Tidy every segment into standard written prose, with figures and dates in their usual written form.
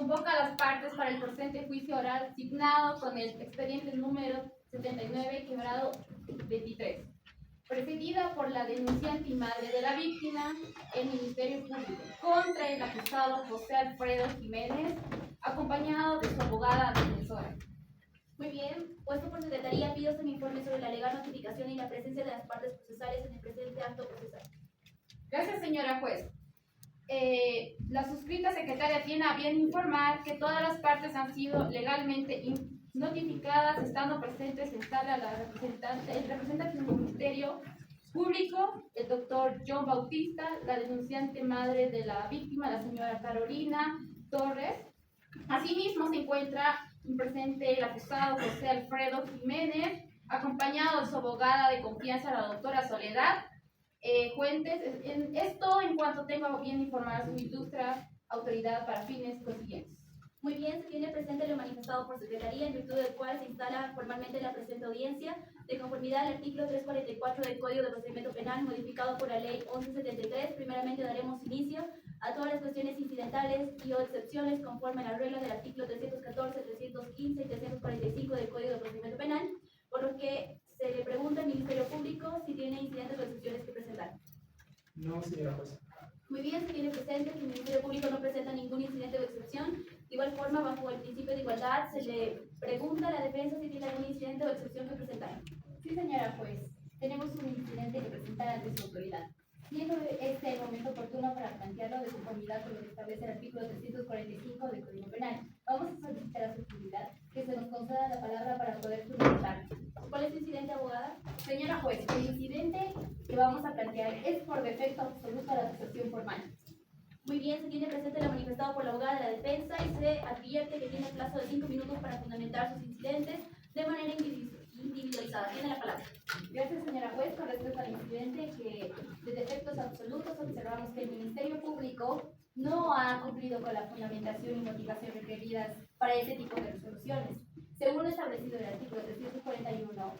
convoca a las partes para el presente juicio oral signado con el expediente número 79, quebrado 23, precedida por la denunciante y madre de la víctima, el Ministerio Público, contra el acusado José Alfredo Jiménez, acompañado de su abogada defensora. Muy bien, puesto por secretaría, pido un informe sobre la legal notificación y la presencia de las partes procesales en el presente acto procesal. Gracias, señora juez. La suscrita secretaria tiene a bien informar que todas las partes han sido legalmente notificadas, estando presentes en sala el representante del Ministerio Público, el doctor John Bautista, la denunciante madre de la víctima, la señora Carolina Torres. Asimismo, se encuentra presente el acusado José Alfredo Jiménez, acompañado de su abogada de confianza, la doctora Soledad Fuentes. Esto en cuanto tenga bien informar a su ilustre autoridad para fines consiguientes. Muy bien, se tiene presente lo manifestado por secretaría, en virtud del cual se instala formalmente la presente audiencia, de conformidad al artículo 344 del Código de Procedimiento Penal, modificado por la Ley 1173. Primeramente daremos inicio a todas las cuestiones incidentales y o excepciones conforme a las reglas del artículo 314, 315 y 345 del Código de Procedimiento Penal, por lo que se le pregunta al Ministerio Público si tiene incidentes o excepciones que presentar. No, señora jueza. Muy bien, se tiene presente que el Ministerio Público no presenta ningún incidente o excepción. De igual forma, bajo el principio de igualdad, se le pregunta a la defensa si tiene algún incidente o excepción que presentar. Sí, señora juez, tenemos un incidente que presentar ante su autoridad. Siendo este el momento oportuno para plantearlo de conformidad con lo que establece el artículo 345 del Código Penal. Vamos a solicitar a su autoridad que se nos conceda la palabra para poder fundamentar. ¿Cuál es el incidente, abogada? Señora juez, el incidente que vamos a plantear es por defecto absoluto a la acusación formal. Muy bien, se tiene presente lo manifestado por la abogada de la defensa y se advierte que tiene plazo de 5 minutos para fundamentar sus incidentes de manera individualizada. Tiene la palabra. Gracias, señora juez. Con respecto al incidente que de defectos absolutos observamos que el Ministerio Público no ha cumplido con la fundamentación y motivación requeridas para este tipo de resoluciones. Según lo establecido en el artículo 341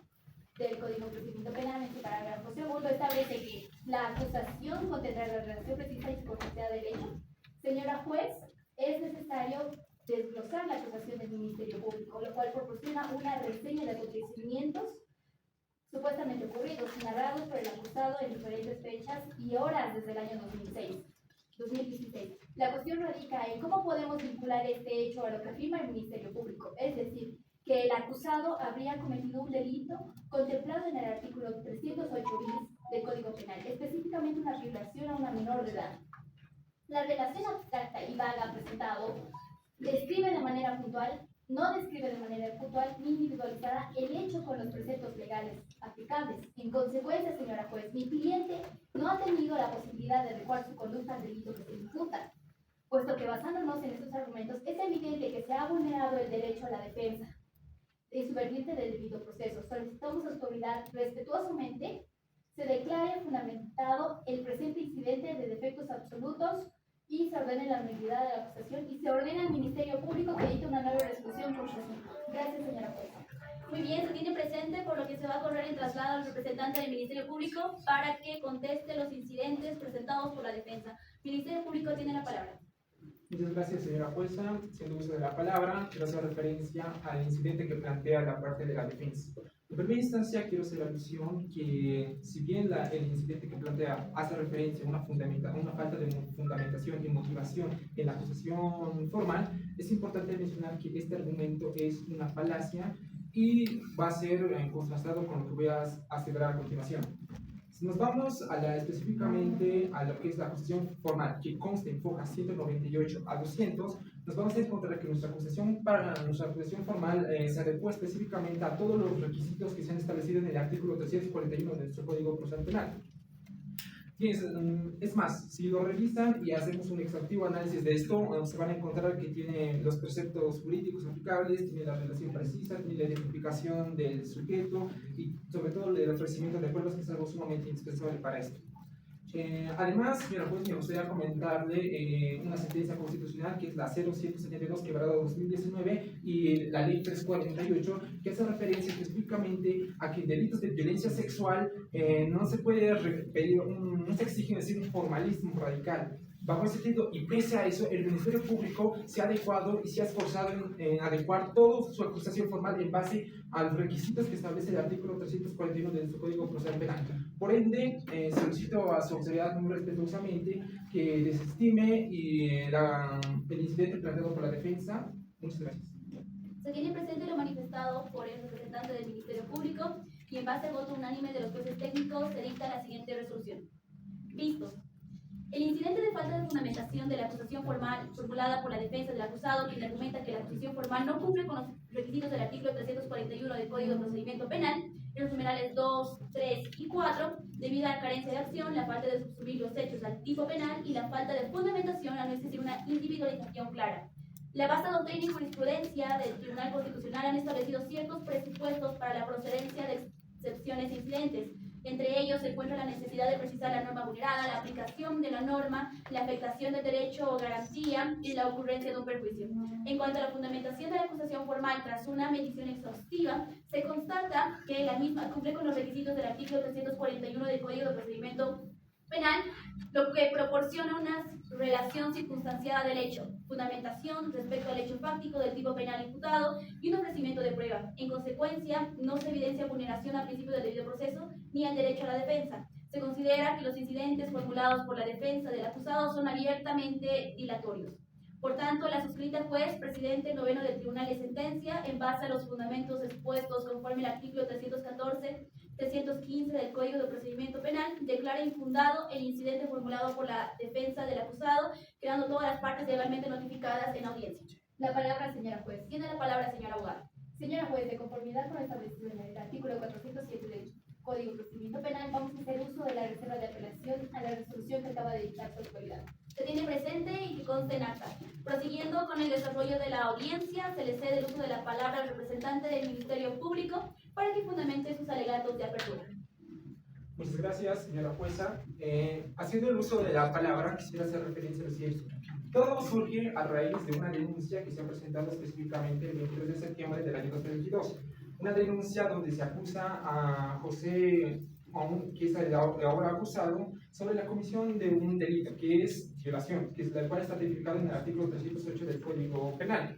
del Código de Procedimiento Penal, en su parágrafo segundo, establece que la acusación contendrá la relación precisa y superficial del hecho. Señora juez, es necesario desglosar la acusación del Ministerio Público, lo cual proporciona una reseña de acontecimientos supuestamente ocurridos y narrados por el acusado en diferentes fechas y horas desde el año 2016. La cuestión radica en cómo podemos vincular este hecho a lo que afirma el Ministerio Público, es decir, que el acusado habría cometido un delito contemplado en el artículo 308 bis del Código Penal, específicamente una violación a una menor de edad. La relación abstracta y vaga presentado describe de manera puntual, no describe de manera puntual ni individualizada el hecho con los preceptos legales aplicables. En consecuencia, señora juez, mi cliente no ha tenido la posibilidad de adecuar su conducta al delito que se imputa, puesto que basándonos en estos argumentos es evidente que se ha vulnerado el derecho a la defensa y su vertiente del debido proceso. Solicitamos a su autoridad respetuosamente se declare fundamentado el presente incidente de defectos absolutos y se ordene la nulidad de la acusación y se ordena al Ministerio Público que dicte una nueva resolución por presente. Gracias, señora juez. Muy bien, se tiene presente, por lo que se va a correr el traslado al representante del Ministerio Público para que conteste los incidentes presentados por la defensa. Ministerio Público tiene la palabra. Muchas gracias, señora jueza. Siendo uso de la palabra, quiero hacer referencia al incidente que plantea la parte de la defensa. En primera instancia, quiero hacer alusión que, si bien el incidente que plantea hace referencia a una falta de fundamentación y motivación en la acusación formal, es importante mencionar que este argumento es una falacia y va a ser contrastado con lo que voy a aseverar a continuación. Si nos vamos específicamente a lo que es la acusación formal, que consta en fojas 198 a 200, nos vamos a encontrar que nuestra acusación formal se adecua específicamente a todos los requisitos que se han establecido en el artículo 341 de nuestro Código Procesal Penal. Es más, si lo revisan y hacemos un exhaustivo análisis de esto, se van a encontrar que tiene los preceptos jurídicos aplicables, tiene la relación precisa, tiene la identificación del sujeto y sobre todo el ofrecimiento de pruebas, que es algo sumamente indispensable para esto. Además, señora juez, me gustaría comentarle una sentencia constitucional que es la 0172 quebrada 2019 y la ley 348, que hace referencia específicamente a que en delitos de violencia sexual no se puede pedir, no se exige decir un formalismo radical. Bajo ese sentido, y pese a eso, el Ministerio Público se ha adecuado y se ha esforzado en adecuar toda su acusación formal en base a los requisitos que establece el artículo 341 de nuestro Código Procesal Penal. Por ende, solicito a su autoridad muy respetuosamente que desestime el incidente planteado por la defensa. Muchas gracias. Se tiene presente lo manifestado por el representante del Ministerio Público y en base al voto unánime de los jueces técnicos se dicta la siguiente resolución. Visto. El incidente de falta de fundamentación de la acusación formal formulada por la defensa del acusado, quien argumenta que la acusación formal no cumple con los requisitos del artículo 341 del Código de Procedimiento Penal, en los numerales 2, 3 y 4, debido a la carencia de acción, la falta de subsumir los hechos al tipo penal y la falta de fundamentación al no existir una individualización clara. La vasta doctrina y jurisprudencia del Tribunal Constitucional han establecido ciertos presupuestos para la procedencia de excepciones e incidentes. Entre ellos se encuentra la necesidad de precisar la norma vulnerada, la aplicación de la norma, la afectación del derecho o garantía y la ocurrencia de un perjuicio. En cuanto a la fundamentación de la acusación formal tras una medición exhaustiva, se constata que la misma cumple con los requisitos del artículo 341 del Código de Procedimiento Penal, lo que proporciona una relación circunstanciada del hecho, fundamentación respecto al hecho fáctico del tipo penal imputado y un ofrecimiento de prueba. En consecuencia, no se evidencia vulneración al principio del debido proceso ni al derecho a la defensa. Se considera que los incidentes formulados por la defensa del acusado son abiertamente dilatorios. Por tanto, la suscrita juez, presidente noveno del Tribunal de Sentencia, en base a los fundamentos expuestos conforme al artículo 314-315 del Código de Procedimiento Penal, declara infundado el incidente formulado por la defensa del acusado, quedando todas las partes legalmente notificadas en audiencia. La palabra, señora juez. Tiene la palabra, señora abogada. Señora juez, de conformidad con lo establecido en el artículo 407 del Código de Procedimiento Penal, vamos a hacer uso de la reserva de apelación a la resolución que acaba de dictar su autoridad. Se tiene presente y que conste en acta. Prosiguiendo con el desarrollo de la audiencia, se le cede el uso de la palabra al representante del Ministerio Público para que fundamente sus alegatos de apertura. Muchas gracias, señora jueza. Haciendo el uso de la palabra, quisiera hacer referencia a lo siguiente. Todo surge a raíz de una denuncia que se ha presentado específicamente el 23 de septiembre del año 2022. Una denuncia donde se acusa a José, que es el ahora acusado, sobre la comisión de un delito, que es violación, que es el cual está tipificado en el artículo 308 del Código Penal.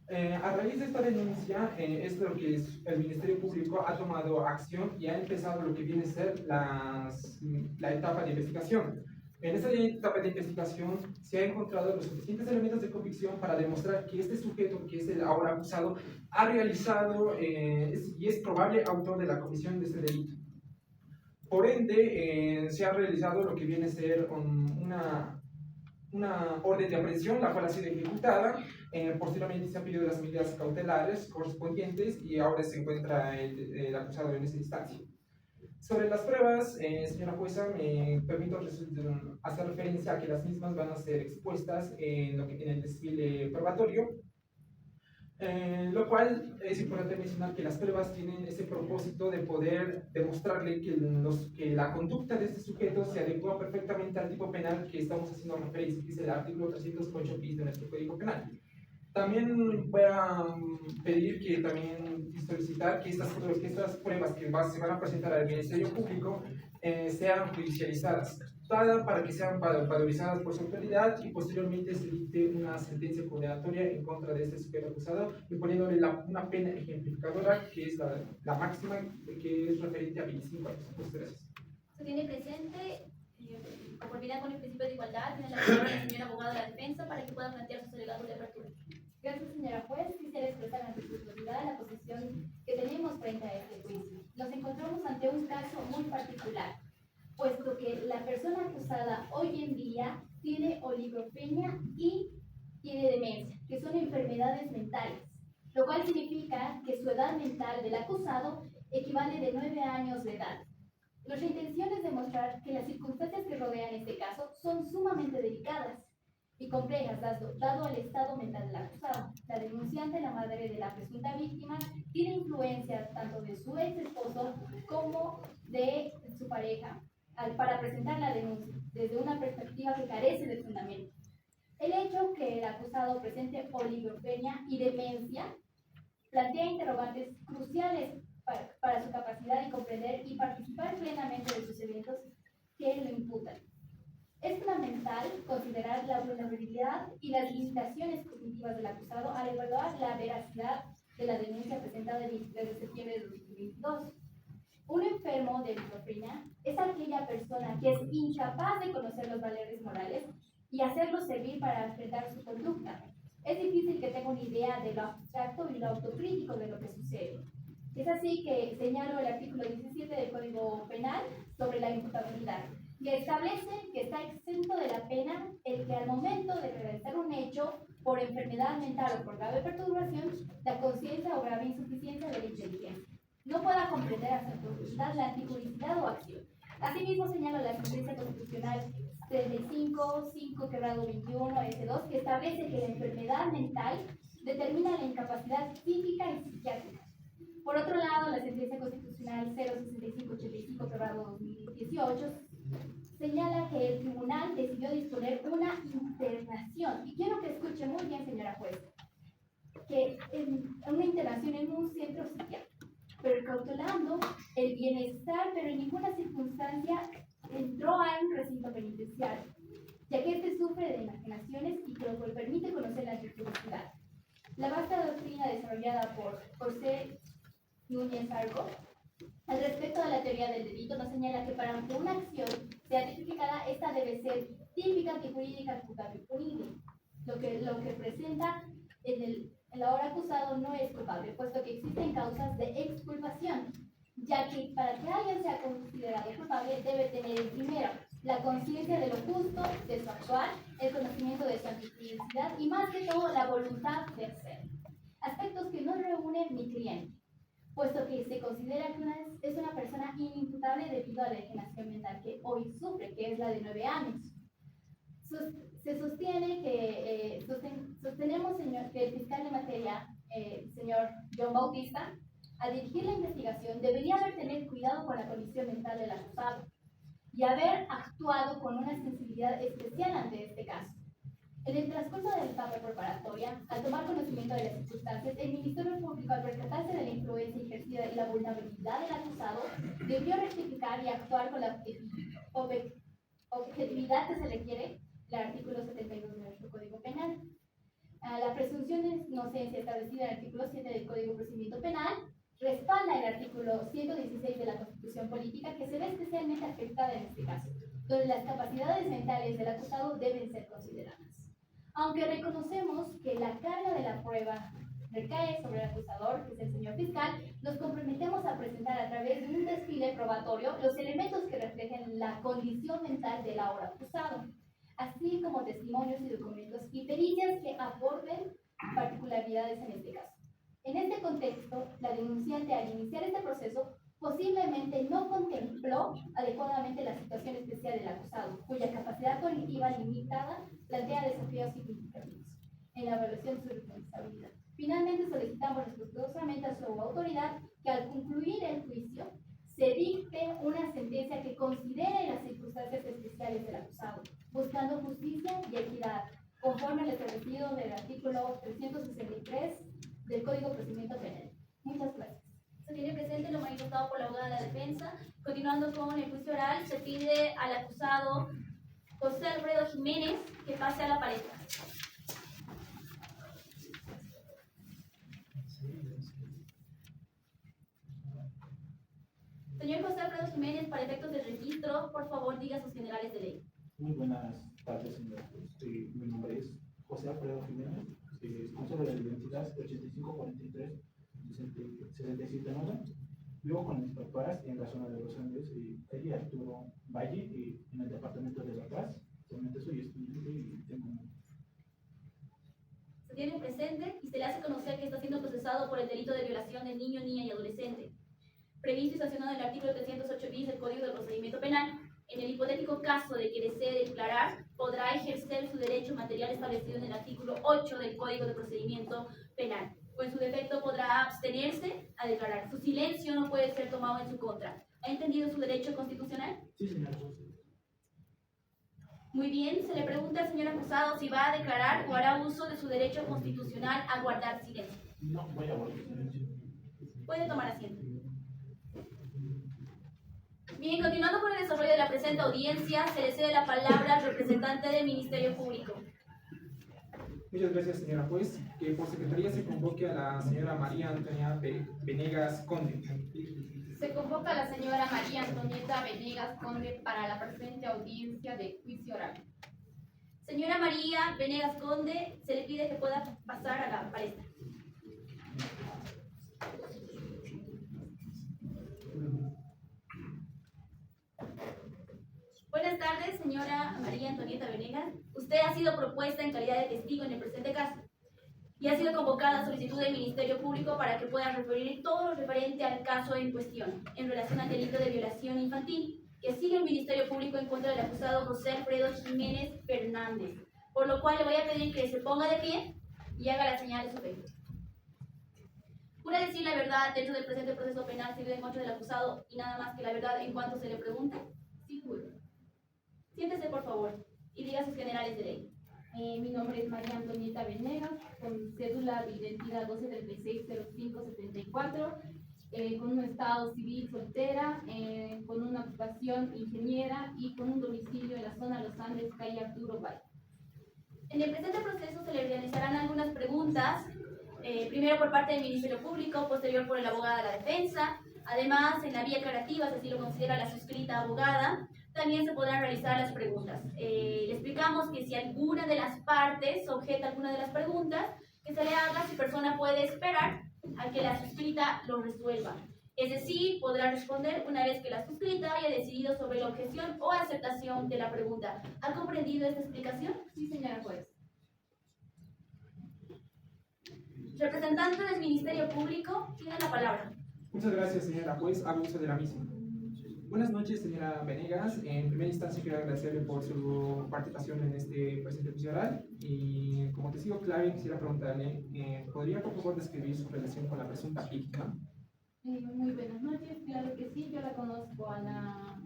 A raíz de esta denuncia, es lo que el Ministerio Público ha tomado acción y ha empezado lo que viene a ser la etapa de investigación. En esta etapa de investigación se han encontrado los suficientes elementos de convicción para demostrar que este sujeto, que es el ahora acusado, ha realizado y es probable autor de la comisión de este delito. Por ende, se ha realizado lo que viene a ser una orden de aprehensión, la cual ha sido ejecutada. Posteriormente se han pedido las medidas cautelares correspondientes y ahora se encuentra el acusado en esa instancia. Sobre las pruebas, señora jueza, me permito hacer referencia a que las mismas van a ser expuestas en el desfile probatorio, lo cual es importante mencionar que las pruebas tienen ese propósito de poder demostrarle que la conducta de este sujeto se adecua perfectamente al tipo penal que estamos haciendo referencia, que es el artículo 308 bis de nuestro Código Penal. También voy a pedir que solicitar que estas pruebas que se van a presentar al Ministerio Público sean judicializadas, para que sean valorizadas por su autoridad y posteriormente se dicte una sentencia condenatoria en contra de este sujeto acusado, imponiéndole una pena ejemplificadora que es la máxima, que es referente a 25 años. Muchas gracias. Se tiene presente, conformidad con el principio de igualdad, tiene la palabra la señora abogada de la defensa para que pueda plantear sus alegatos de apertura. Gracias, señora juez. Quisiera expresar ante su autoridad la posición que tenemos frente a este juicio. Nos encontramos ante un caso muy particular, puesto que la persona acusada hoy en día tiene oligofrenia y tiene demencia, que son enfermedades mentales, lo cual significa que su edad mental del acusado equivale de 9 años de edad. Nuestra intención es demostrar que las circunstancias que rodean este caso son sumamente delicadas y complejas, dado al estado mental del acusado. La denunciante, la madre de la presunta víctima, tiene influencia tanto de su ex esposo como de su pareja para presentar la denuncia desde una perspectiva que carece de fundamento. El hecho que el acusado presente oligofrenia y demencia plantea interrogantes cruciales para su capacidad de comprender y participar plenamente de sus eventos que lo imputan. Es fundamental considerar la vulnerabilidad y las limitaciones cognitivas del acusado al evaluar la veracidad de la denuncia presentada el 23 de septiembre de 2022. Un enfermo de esquizofrenia es aquella persona que es incapaz de conocer los valores morales y hacerlos servir para enfrentar su conducta. Es difícil que tenga una idea de lo abstracto y lo autocrítico de lo que sucede. Es así que señalo el artículo 17 del Código Penal sobre la imputabilidad, que establece que está exento de la pena el que al momento de realizar un hecho por enfermedad mental o por grave perturbación, la conciencia o grave insuficiencia de la inteligencia no pueda comprender a su profundidad la antijuricidad o acción. Asimismo, señalo la sentencia constitucional 35-5-21 S2, que establece que la enfermedad mental determina la incapacidad psíquica y psiquiátrica. Por otro lado, la sentencia constitucional 065-85-2018 señala que el tribunal decidió disponer una internación, y quiero que escuche muy bien, señora juez, que una internación en un centro psiquiátrico, precautelando el bienestar, pero en ninguna circunstancia entró a un recinto penitenciario, ya que este sufre de enajenaciones y que lo que permite conocer la antijuricidad. La vasta doctrina desarrollada por José Núñez Argo al respecto de la teoría del delito nos señala que para que una acción sea tipificada, esta debe ser típica, antijurídica, punible. Lo que presenta el ahora acusado no es culpable, puesto que existen causas de exculpación, ya que para que alguien sea considerado culpable debe tener primero la conciencia de lo justo de su actuar, el conocimiento de su antijuridicidad y más que todo la voluntad de hacer. Aspectos que no reúne mi cliente, puesto que se considera que es una persona inimputable debido a la enajenación mental que hoy sufre, que es la de 9 años. Se sostiene que, sostenemos, señor, que el fiscal de materia, señor John Bautista, al dirigir la investigación, debería haber tenido cuidado con la condición mental del acusado y haber actuado con una sensibilidad especial ante este caso. En el transcurso de la etapa preparatoria, al tomar conocimiento de las circunstancias, el Ministerio Público, al percatarse de la influencia ejercida y la vulnerabilidad del acusado, debió rectificar y actuar con la objetividad que se requiere el artículo 72 de nuestro Código Penal. La presunción de inocencia establecida en el artículo 7 del Código de Procedimiento Penal respalda el artículo 116 de la Constitución Política, que se ve especialmente afectada en este caso, donde las capacidades mentales del acusado deben ser consideradas. Aunque reconocemos que la carga de la prueba recae sobre el acusador, que es el señor fiscal, nos comprometemos a presentar a través de un desfile probatorio los elementos que reflejen la condición mental del ahora acusado, así como testimonios y documentos y pericias que aporten particularidades en este caso. En este contexto, la denunciante, al iniciar este proceso, posiblemente no contempló adecuadamente la situación especial del acusado, cuya capacidad cognitiva limitada plantea desafíos significativos en la evaluación de su responsabilidad. Finalmente, solicitamos respetuosamente a su autoridad que al concluir el juicio se dicte una sentencia que considere las circunstancias especiales del acusado, buscando justicia y equidad, conforme al establecido del artículo 363 del Código de Procedimiento Penal. Muchas gracias. Se tiene presente lo manifestado por la abogada de la defensa. Continuando con el juicio oral, se pide al acusado José Alfredo Jiménez que pase a la palestra. Señor José Alfredo Jiménez, para efectos del registro, por favor, diga sus generales de ley. Muy buenas tardes, señor. Mi nombre es José Alfredo Jiménez, responsable de la identidad 8543-679. Vivo con mis papás en la zona de Los Andes, y Arturo Valle, en el departamento de La Paz. Actualmente soy estudiante y tengo un... Se tiene presente y se le hace conocer que está siendo procesado por el delito de violación de niño, niña y adolescente, previsto y sancionado en el artículo 308 bis del Código de Procedimiento Penal. En el hipotético caso de que desee declarar, podrá ejercer su derecho material establecido en el artículo 8 del Código de Procedimiento Penal, o en su defecto podrá abstenerse a declarar. Su silencio no puede ser tomado en su contra. ¿Ha entendido su derecho constitucional? Sí, señor. Muy bien, se le pregunta al señor acusado si va a declarar o hará uso de su derecho constitucional a guardar silencio. No, voy a guardar silencio. Puede tomar asiento. Bien, continuando con el desarrollo de la presente audiencia, se le cede la palabra al representante del Ministerio Público. Muchas gracias, señora juez. Que por secretaría se convoque a la señora María Antonia Venegas Conde. Se convoca a la señora María Antonieta Venegas Conde para la presente audiencia de juicio oral. Señora María Venegas Conde, se le pide que pueda pasar a la palestra. Buenas tardes, señora María Antonieta Venegas. Usted ha sido propuesta en calidad de testigo en el presente caso y ha sido convocada a solicitud del Ministerio Público para que pueda referir todo lo referente al caso en cuestión en relación al delito de violación infantil que sigue el Ministerio Público en contra del acusado José Alfredo Jiménez Fernández, por lo cual le voy a pedir que se ponga de pie y haga la señal de su fe. ¿Jura decir la verdad dentro del presente proceso penal civil en contra del acusado y nada más que la verdad en cuanto se le pregunte? Sí, juro. Siéntese, por favor, y diga sus generales de ley. Mi nombre es María Antonieta Venegas, con cédula de identidad 12360574, con un estado civil soltera, con una ocupación ingeniera y con un domicilio en la zona Los Andes, calle Arturo Valle. En el presente proceso se le realizarán algunas preguntas, primero por parte del Ministerio Público, posterior por el abogado de la defensa. Además, en la vía aclarativa, si así lo considera la suscrita abogada, también se podrán realizar las preguntas. Le explicamos que si alguna de las partes objeta alguna de las preguntas que se le haga, su persona puede esperar a que la suscrita lo resuelva. Es decir, podrá responder una vez que la suscrita haya decidido sobre la objeción o aceptación de la pregunta. ¿Ha comprendido esta explicación? Sí, señora juez. Representante del Ministerio Público, tiene la palabra. Muchas gracias, señora juez. Hago uso de la misma. Buenas noches, señora Venegas. En primera instancia quiero agradecerle por su participación en este presente juicio oral y como testigo clave quisiera preguntarle, ¿podría por favor describir su relación con la presunta víctima? Muy buenas noches, claro que sí, yo la conozco a la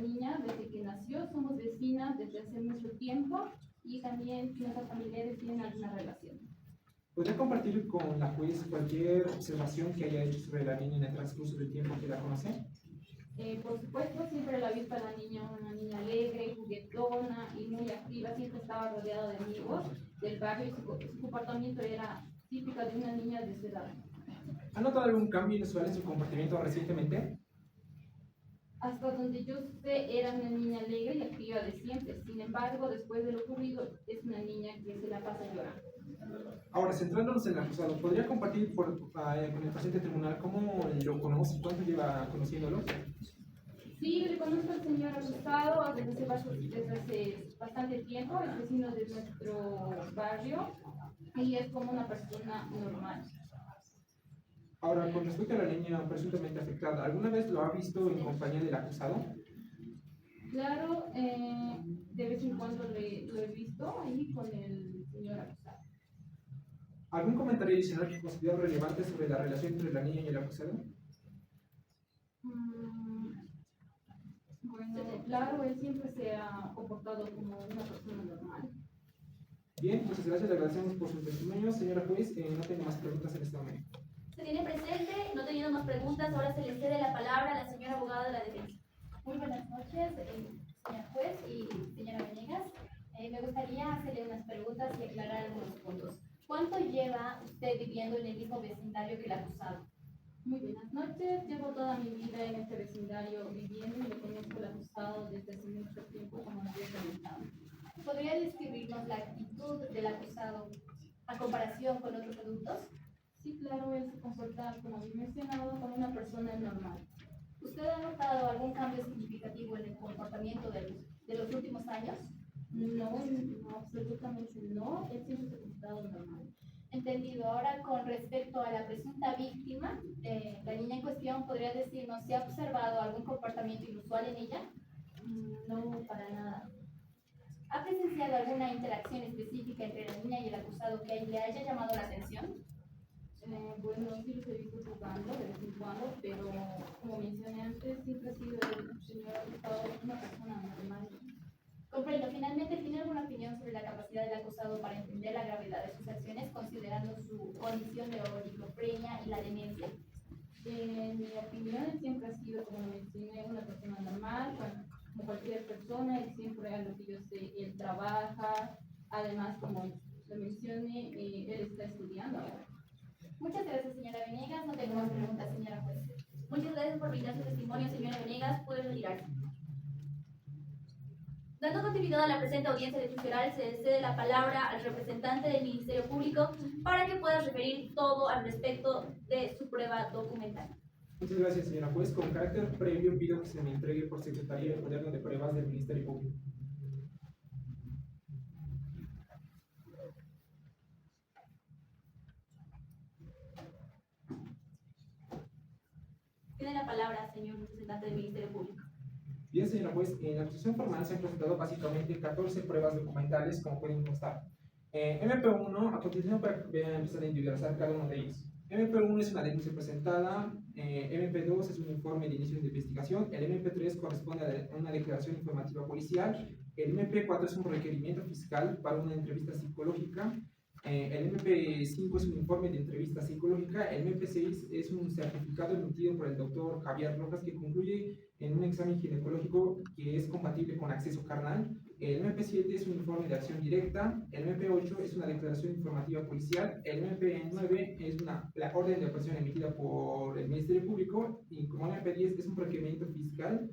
niña desde que nació, somos vecinas desde hace mucho tiempo y también nuestras familiares tienen alguna relación. ¿Podría compartir con la juez cualquier observación que haya hecho sobre la niña en el transcurso del tiempo que la conoce? Por supuesto, siempre la he visto a la niña, una niña alegre, juguetona y muy activa, siempre estaba rodeada de amigos del barrio y su comportamiento era típico de una niña de su edad. ¿Ha notado algún cambio inusual en su comportamiento recientemente? Hasta donde yo sé, era una niña alegre y activa de siempre. Sin embargo, después de lo ocurrido, es una niña que se la pasa llorando. Ahora, centrándonos en el acusado, ¿podría compartir con el presente tribunal cómo lo conoce, cuánto lleva conociéndolo? Sí, le conozco al señor acusado desde hace bastante tiempo, es vecino de nuestro barrio y es como una persona normal. Ahora, con respecto a la niña presuntamente afectada, ¿alguna vez lo ha visto en compañía del acusado? Claro, de vez en cuando lo he visto ahí con el señor acusado. ¿Algún comentario adicional que considera relevante sobre la relación entre la niña y el acusado? Bueno, claro, él siempre se ha comportado como una persona normal. Bien, muchas gracias, le agradecemos por su testimonio. Señora juez, no tengo más preguntas en este momento. Se tiene presente, no teniendo más preguntas, ahora se le cede la palabra a la señora abogada de la defensa. Muy buenas noches, señor juez y señora Venegas. Me gustaría hacerle unas preguntas y aclarar algunos puntos. ¿Cuánto lleva usted viviendo en el mismo vecindario que el acusado? Muy buenas noches, llevo toda mi vida en este vecindario viviendo y lo conozco al acusado desde hace mucho tiempo, como había comentado. ¿Podría describirnos la actitud del acusado a comparación con otros adultos? Sí, claro, él se comporta, como había mencionado, como una persona normal. ¿Usted ha notado algún cambio significativo en el comportamiento de los últimos años? No, absolutamente no, él siempre se ha comportado normal. Entendido. Ahora, con respecto a la presunta víctima, la niña en cuestión, ¿podría decirnos si ha observado algún comportamiento inusual en ella? No, para nada. ¿Ha presenciado alguna interacción específica entre la niña y el acusado que le haya llamado la atención? Bueno, sí los he visto jugando de vez en cuando, pero como mencioné antes, siempre ha sido el señor acusado una persona normal. Comprendo. Finalmente, ¿tiene alguna opinión sobre la capacidad del acusado para entender la gravedad de sus acciones, considerando su condición de oligofrenia y la demencia? En mi opinión, él siempre ha sido, como mencioné, como cualquier persona, y siempre a lo que yo sé, él trabaja, además, como lo mencioné, él está estudiando ahora. Muchas gracias, señora Venegas. No tengo más preguntas, señora juez. Muchas gracias por brindar su testimonio, señora Venegas. Puede retirarse. Dando continuidad a la presente audiencia electoral, se le cede la palabra al representante del Ministerio Público para que pueda referir todo al respecto de su prueba documental. Muchas gracias, señora juez. Con carácter previo pido que se me entregue por Secretaría el cuaderno de pruebas del Ministerio Público. Tiene la palabra, señor representante del Ministerio Público. Bien, señora juez, en la acusación formal se han presentado básicamente 14 pruebas documentales, como pueden constar. MP1, a continuación voy a empezar a individualizar cada uno de ellos. MP1 es una denuncia presentada, MP2 es un informe de inicio de investigación, el MP3 corresponde a una declaración informativa policial, el MP4 es un requerimiento fiscal para una entrevista psicológica, el MP5 es un informe de entrevista psicológica, el MP6 es un certificado emitido por el doctor Javier Rojas que concluye en un examen ginecológico que es compatible con acceso carnal, el MP7 es un informe de acción directa, el MP8 es una declaración informativa policial, el MP9 es la orden de aprehensión emitida por el Ministerio Público y como el MP10 es un requerimiento fiscal,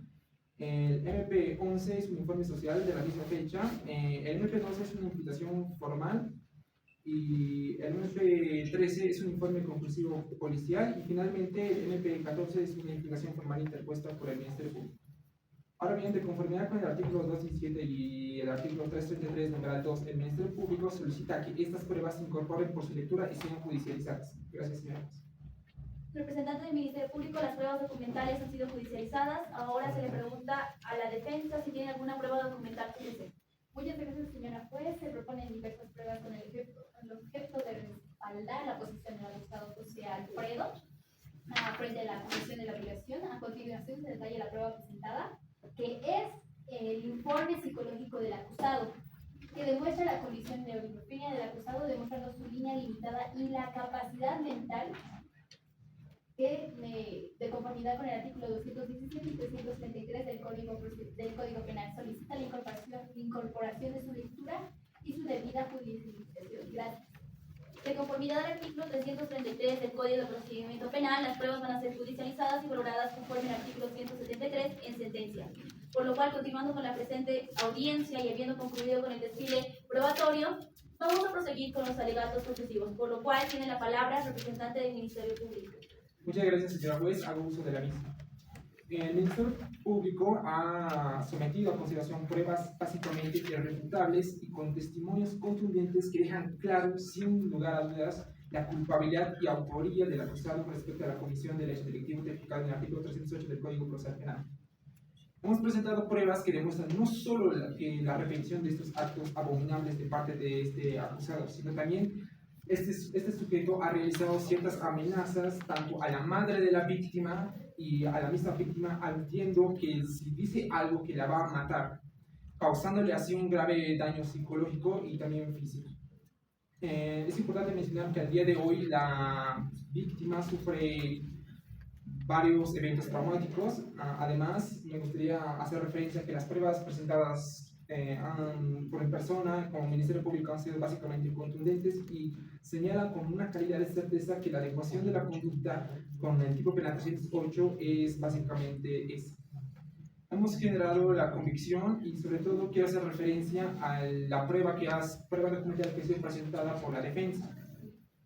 el MP11 es un informe social de la misma fecha, el MP12 es una imputación formal, y el MP13 es un informe conclusivo policial y finalmente el MP14 es una impugnación formal interpuesta por el Ministerio Público. Ahora bien, de conformidad con el artículo 217 y el artículo 333, numeral 2, el Ministerio Público solicita que estas pruebas se incorporen por su lectura y sean judicializadas. Gracias, señoras. Representante del Ministerio Público, las pruebas documentales han sido judicializadas. Ahora se le pregunta a la defensa si tiene alguna prueba documental que desee. Muchas gracias, señora juez. Se proponen diversas pruebas con el objeto de respaldar la posición del acusado José Alfredo frente a la comisión de la violación. A continuación se detalla la prueba presentada, que es el informe psicológico del acusado, que demuestra la condición de oligofrenia del acusado, demostrando su línea limitada y la capacidad mental que, de conformidad con el artículo 217 y 333 del Código Penal, solicita la incorporación de su lectura y su debida judicialización. Gracias. De conformidad al artículo 333 del Código de Procedimiento Penal, las pruebas van a ser judicializadas y valoradas conforme al artículo 173 en sentencia. Por lo cual, continuando con la presente audiencia y habiendo concluido con el desfile probatorio, vamos a proseguir con los alegatos sucesivos. Por lo cual, tiene la palabra el representante del Ministerio Público. Muchas gracias, señora juez. Hago uso de la misma. El Ministerio Público ha sometido a consideración pruebas básicamente irrefutables y con testimonios contundentes que dejan claro, sin lugar a dudas, la culpabilidad y autoría del acusado respecto a la comisión del hecho delictivo tipificado en el artículo 308 del Código Procesal Penal. Hemos presentado pruebas que demuestran no solo la repetición de estos actos abominables de parte de este acusado, sino también este sujeto ha realizado ciertas amenazas tanto a la madre de la víctima y a la misma víctima, advirtiendo que si dice algo que la va a matar, causándole así un grave daño psicológico y también físico. Es importante mencionar que al día de hoy la víctima sufre varios eventos traumáticos. Además, me gustaría hacer referencia a que las pruebas presentadas por en persona como Ministerio Público han sido básicamente contundentes y señalan con una calidad de certeza que la adecuación de la conducta con el tipo penal 308 es básicamente esa. Hemos generado la convicción y sobre todo quiero hacer referencia a la prueba documental que ha sido presentada por la defensa,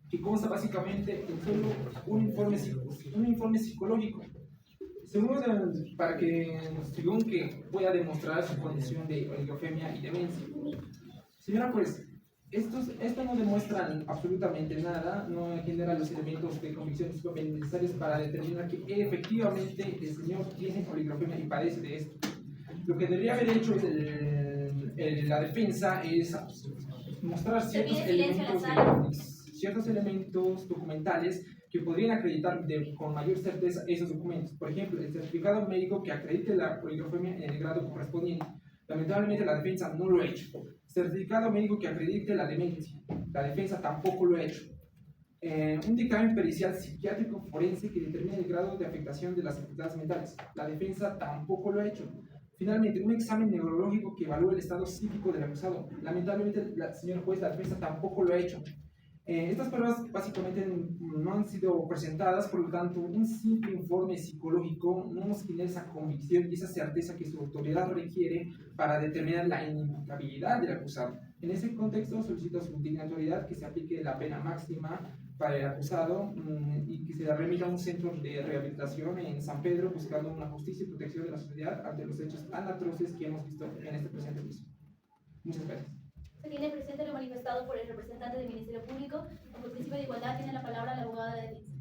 que consta básicamente en solo un informe psicológico. Según que pueda demostrar su condición de oligofrenia y demencia. Señora juez, esto no demuestra absolutamente nada, no genera los elementos de convicción necesarios para determinar que efectivamente el señor tiene oligofrenia y padece de esto. Lo que debería haber hecho la defensa es mostrar ciertos elementos documentales que podrían acreditar con mayor certeza esos documentos. Por ejemplo, el certificado médico que acredite la oligofrenia en el grado correspondiente. Lamentablemente la defensa no lo ha hecho. Certificado médico que acredite la demencia. La defensa tampoco lo ha hecho. Un dictamen pericial psiquiátrico forense que determine el grado de afectación de las facultades mentales. La defensa tampoco lo ha hecho. Finalmente, un examen neurológico que evalúe el estado psíquico del acusado. Lamentablemente, la señora juez, la defensa tampoco lo ha hecho. Estas pruebas básicamente no han sido presentadas, por lo tanto, un simple informe psicológico no nos genera esa convicción y esa certeza que su autoridad requiere para determinar la inimputabilidad del acusado. En ese contexto, solicito a su digna autoridad que se aplique la pena máxima para el acusado y que se remita a un centro de rehabilitación en San Pedro, buscando una justicia y protección de la sociedad ante los hechos tan atroces que hemos visto en este presente juicio. Muchas gracias. Se tiene presente lo manifestado por el representante del Ministerio Público. Como principio de igualdad tiene la palabra la abogada de defensa.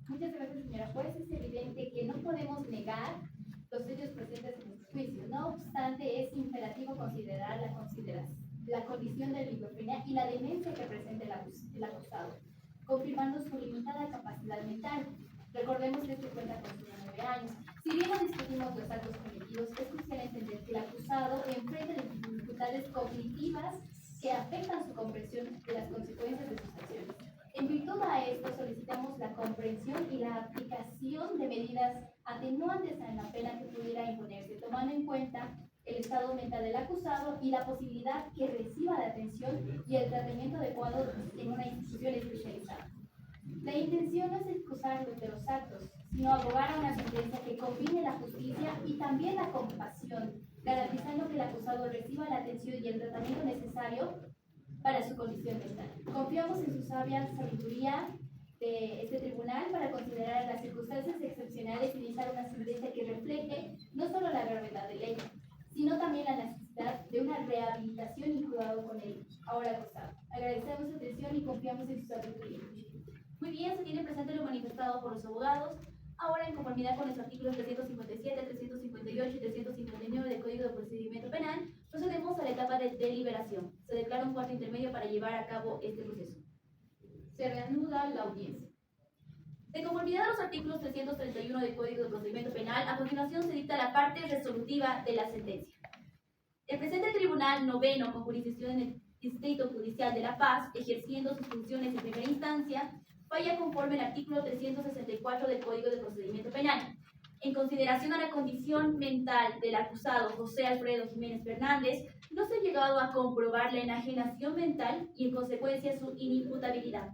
Muchas gracias, señora juez. Es evidente que no podemos negar los hechos presentes en este juicio. No obstante, es imperativo considerar la condición de limpiofrenia y la demencia que presenta el acusado, confirmando su limitada capacidad mental. Recordemos que este cuenta con 9 años. Si bien no discutimos los actos cometidos, es crucial entender que el acusado enfrenta dificultades cognitivas que afectan su comprensión de las consecuencias de sus acciones. En virtud a esto, solicitamos la comprensión y la aplicación de medidas atenuantes en la pena que pudiera imponerse, tomando en cuenta el estado mental del acusado y la posibilidad que reciba de atención y el tratamiento adecuado en una institución especializada. La intención no es excusarlo de los actos, sino abogar a una sentencia que combine la justicia y también la compasión, garantizando que el acusado reciba la atención y el tratamiento necesario para su condición mental. Confiamos en su sabia sabiduría de este tribunal para considerar las circunstancias excepcionales y dictar una sentencia que refleje no solo la gravedad del hecho, sino también la necesidad de una rehabilitación y cuidado con el ahora acusado. Agradecemos su atención y confiamos en su sabiduría. Muy bien, se tiene presente lo manifestado por los abogados. Ahora, en conformidad con los artículos 357, 358 y 359 del Código de Procedimiento Penal, procedemos a la etapa de deliberación. Se declara un cuarto intermedio para llevar a cabo este proceso. Se reanuda la audiencia. De conformidad a los artículos 331 del Código de Procedimiento Penal, a continuación se dicta la parte resolutiva de la sentencia. El presente Tribunal Noveno, con jurisdicción en el Distrito Judicial de La Paz, ejerciendo sus funciones en primera instancia, falla conforme al artículo 364 del Código de Procedimiento Penal. En consideración a la condición mental del acusado José Alfredo Jiménez Fernández, no se ha llegado a comprobar la enajenación mental y en consecuencia su inimputabilidad.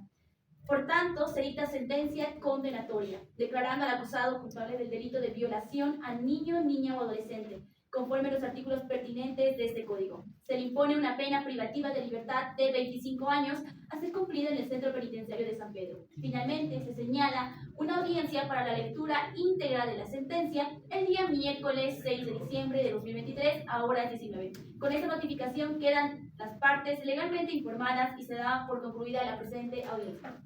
Por tanto, se dicta sentencia condenatoria, declarando al acusado culpable del delito de violación a niño, niña o adolescente, conforme a los artículos pertinentes de este código. Se le impone una pena privativa de libertad de 25 años a ser cumplida en el Centro Penitenciario de San Pedro. Finalmente, se señala una audiencia para la lectura íntegra de la sentencia el día miércoles 6 de diciembre de 2023 a horas 19. Con esta notificación quedan las partes legalmente informadas y se da por concluida la presente audiencia.